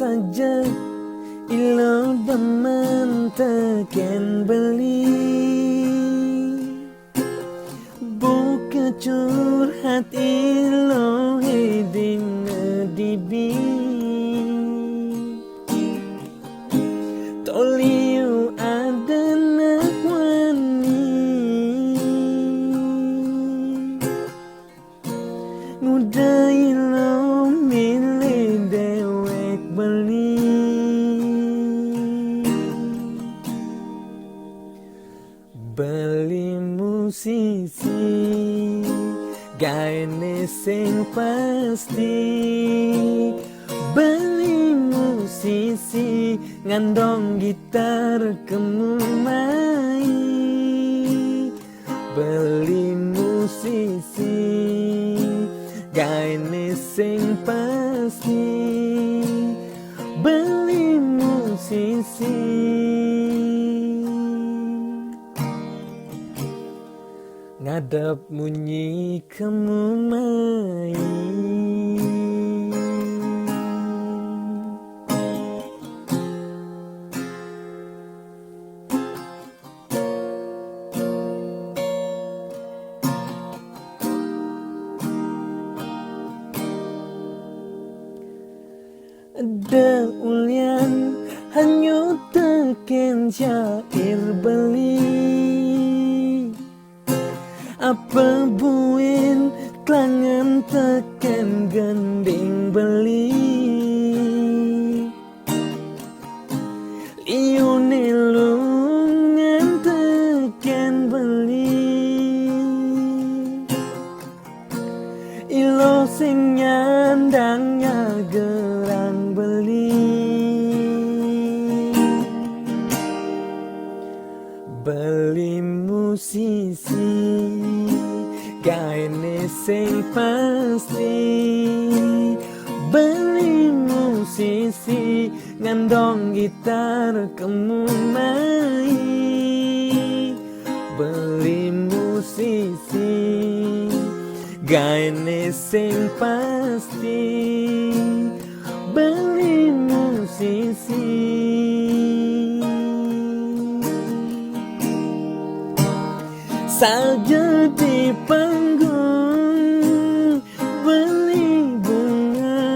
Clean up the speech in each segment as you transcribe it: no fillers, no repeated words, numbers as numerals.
saja ilo demen teken beli, buka curhat ilo heding ngedibi, toliu ada nak wani ngudai lo milih dewek beli, beli musisi gaene sing pasti, beli musisi ngandong gitar kemumai, beli musisi gaene sing pasti, beli musisi ngadep munyi kemumai. Ada ulian hanya teken syair beli, apa buin klangan teken gending beli, liune lungan teken beli, ilo sing nyandangnya gerang beli, beli musisi gaene sing pasti, beli musisi ngandong gitar kemumai, beli musisi gaene sing pasti, beli musisi saja di panggung beli bunga,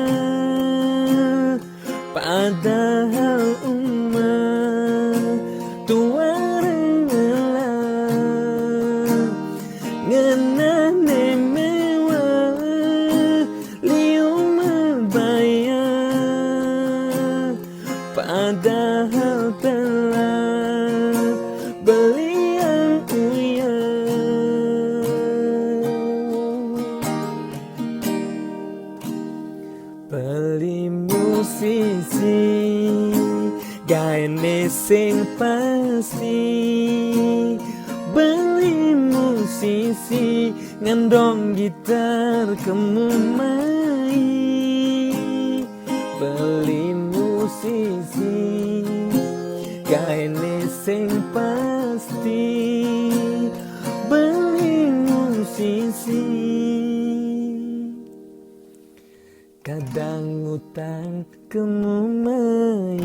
padahal umat tua rela ngenane mewah liu membayar, padahal telah beli yang uyah. Beli musisi gaene sing pasti, beli musisi ngandong gitar kemumai, beli musisi gaene sing pasti, beli musisi kadang utang kemumai.